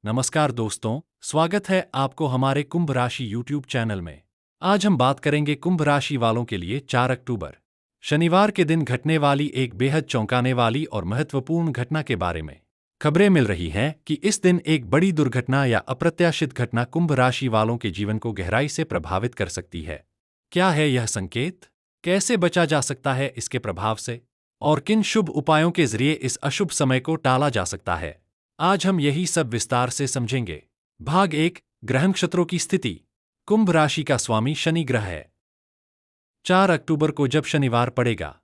नमस्कार दोस्तों, स्वागत है आपको हमारे कुंभ राशि यूट्यूब चैनल में। आज हम बात करेंगे कुंभ राशि वालों के लिए 4 अक्टूबर शनिवार के दिन घटने वाली एक बेहद चौंकाने वाली और महत्वपूर्ण घटना के बारे में। खबरें मिल रही हैं कि इस दिन एक बड़ी दुर्घटना या अप्रत्याशित घटना कुंभ राशि वालों के जीवन को गहराई से प्रभावित कर सकती है। क्या है यह संकेत? कैसे बचा जा सकता है इसके प्रभाव से? और किन शुभ उपायों के जरिए इस अशुभ समय को टाला जा सकता है? आज हम यही सब विस्तार से समझेंगे। भाग 1, ग्रह नक्षत्रों की स्थिति। कुंभ राशि का स्वामी शनि ग्रह है। 4 अक्टूबर को जब शनिवार पड़ेगा,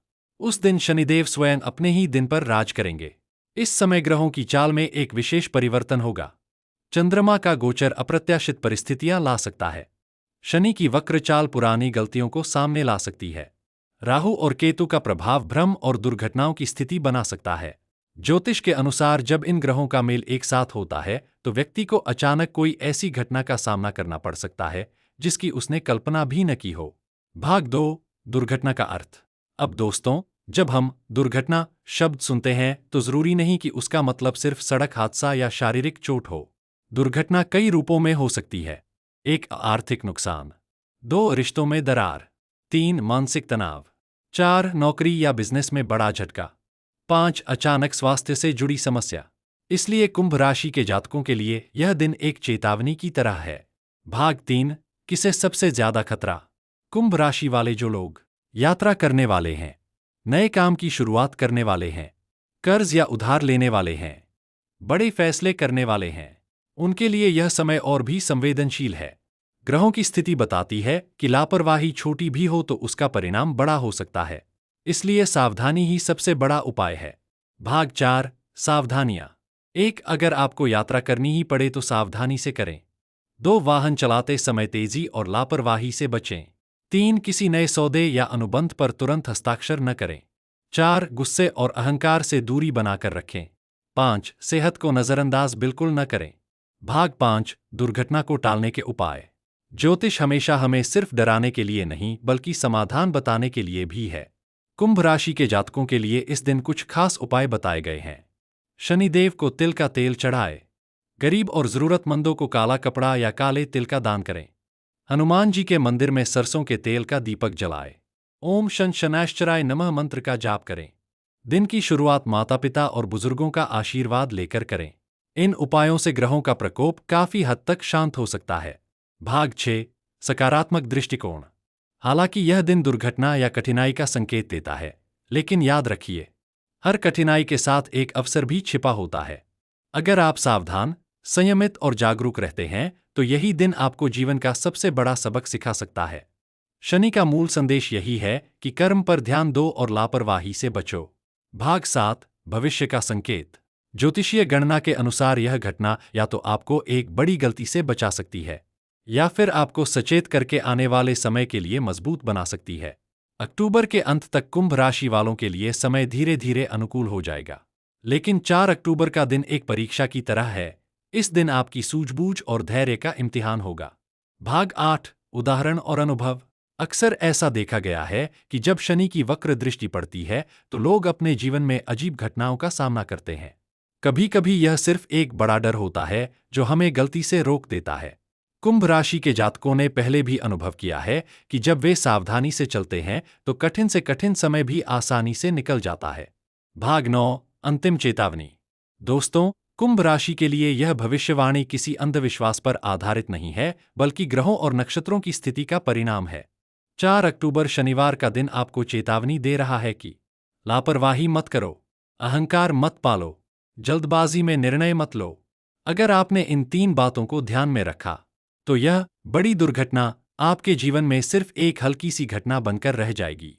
उस दिन शनिदेव स्वयं अपने ही दिन पर राज करेंगे। इस समय ग्रहों की चाल में एक विशेष परिवर्तन होगा। चंद्रमा का गोचर अप्रत्याशित परिस्थितियां ला सकता है। शनि की वक्र चाल पुरानी गलतियों को सामने ला सकती है। राहु और केतु का प्रभाव भ्रम और दुर्घटनाओं की स्थिति बना सकता है। ज्योतिष के अनुसार जब इन ग्रहों का मेल एक साथ होता है तो व्यक्ति को अचानक कोई ऐसी घटना का सामना करना पड़ सकता है जिसकी उसने कल्पना भी न की हो। भाग 2, दुर्घटना का अर्थ। अब दोस्तों, जब हम दुर्घटना शब्द सुनते हैं तो जरूरी नहीं कि उसका मतलब सिर्फ सड़क हादसा या शारीरिक चोट हो। दुर्घटना कई रूपों में हो सकती है। 1, आर्थिक नुकसान। 2, रिश्तों में दरार। 3, मानसिक तनाव। 4, नौकरी या बिजनेस में बड़ा झटका। 5, अचानक स्वास्थ्य से जुड़ी समस्या। इसलिए कुंभ राशि के जातकों के लिए यह दिन एक चेतावनी की तरह है। भाग 3, किसे सबसे ज्यादा खतरा। कुंभ राशि वाले जो लोग यात्रा करने वाले हैं, नए काम की शुरुआत करने वाले हैं, कर्ज या उधार लेने वाले हैं, बड़े फैसले करने वाले हैं, उनके लिए यह समय और भी संवेदनशील है। ग्रहों की स्थिति बताती है कि लापरवाही छोटी भी हो तो उसका परिणाम बड़ा हो सकता है। इसलिए सावधानी ही सबसे बड़ा उपाय है। भाग 4, सावधानियां। 1, अगर आपको यात्रा करनी ही पड़े तो सावधानी से करें। 2, वाहन चलाते समय तेजी और लापरवाही से बचें। 3, किसी नए सौदे या अनुबंध पर तुरंत हस्ताक्षर न करें। 4, गुस्से और अहंकार से दूरी बनाकर रखें। 5, सेहत को नजरअंदाज बिल्कुल न करें। भाग 5, दुर्घटना को टालने के उपाय। ज्योतिष हमेशा हमें सिर्फ डराने के लिए नहीं बल्कि समाधान बताने के लिए भी है। कुंभ राशि के जातकों के लिए इस दिन कुछ खास उपाय बताए गए हैं। शनिदेव को तिल का तेल चढ़ाए। गरीब और जरूरतमंदों को काला कपड़ा या काले तिल का दान करें। हनुमान जी के मंदिर में सरसों के तेल का दीपक जलाए। ओम शन शनैश्चराय नमः मंत्र का जाप करें। दिन की शुरुआत माता पिता और बुजुर्गों का आशीर्वाद लेकर करें। इन उपायों से ग्रहों का प्रकोप काफी हद तक शांत हो सकता है। भाग 6, सकारात्मक दृष्टिकोण। हालांकि यह दिन दुर्घटना या कठिनाई का संकेत देता है, लेकिन याद रखिए, हर कठिनाई के साथ एक अवसर भी छिपा होता है। अगर आप सावधान, संयमित और जागरूक रहते हैं तो यही दिन आपको जीवन का सबसे बड़ा सबक सिखा सकता है। शनि का मूल संदेश यही है कि कर्म पर ध्यान दो और लापरवाही से बचो। भाग 7, भविष्य का संकेत। ज्योतिषीय गणना के अनुसार यह घटना या तो आपको एक बड़ी गलती से बचा सकती है या फिर आपको सचेत करके आने वाले समय के लिए मजबूत बना सकती है। अक्टूबर के अंत तक कुंभ राशि वालों के लिए समय धीरे धीरे अनुकूल हो जाएगा, लेकिन 4 अक्टूबर का दिन एक परीक्षा की तरह है। इस दिन आपकी सूझबूझ और धैर्य का इम्तिहान होगा। भाग 8, उदाहरण और अनुभव। अक्सर ऐसा देखा गया है कि जब शनि की वक्र दृष्टि पड़ती है तो लोग अपने जीवन में अजीब घटनाओं का सामना करते हैं। कभी कभी यह सिर्फ एक बड़ा डर होता है जो हमें गलती से रोक देता है। कुंभ राशि के जातकों ने पहले भी अनुभव किया है कि जब वे सावधानी से चलते हैं तो कठिन से कठिन समय भी आसानी से निकल जाता है। भाग 9, अंतिम चेतावनी। दोस्तों, कुंभ राशि के लिए यह भविष्यवाणी किसी अंधविश्वास पर आधारित नहीं है बल्कि ग्रहों और नक्षत्रों की स्थिति का परिणाम है। 4 अक्टूबर शनिवार का दिन आपको चेतावनी दे रहा है कि लापरवाही मत करो, अहंकार मत पालो, जल्दबाजी में निर्णय मत लो। अगर आपने इन 3 बातों को ध्यान में रखा तो यह बड़ी दुर्घटना आपके जीवन में सिर्फ एक हल्की सी घटना बनकर रह जाएगी।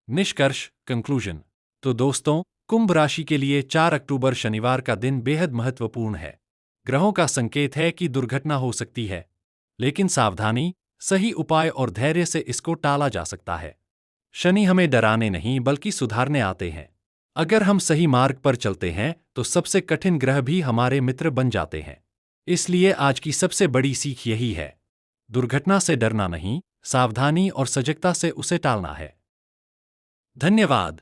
निष्कर्ष, कंक्लूजन। तो दोस्तों, कुंभ राशि के लिए 4 अक्टूबर शनिवार का दिन बेहद महत्वपूर्ण है। ग्रहों का संकेत है कि दुर्घटना हो सकती है, लेकिन सावधानी, सही उपाय और धैर्य से इसको टाला जा सकता है। शनि हमें डराने नहीं बल्कि सुधारने आते हैं। अगर हम सही मार्ग पर चलते हैं तो सबसे कठिन ग्रह भी हमारे मित्र बन जाते हैं। इसलिए आज की सबसे बड़ी सीख यही है, दुर्घटना से डरना नहीं, सावधानी और सजगता से उसे टालना है। धन्यवाद।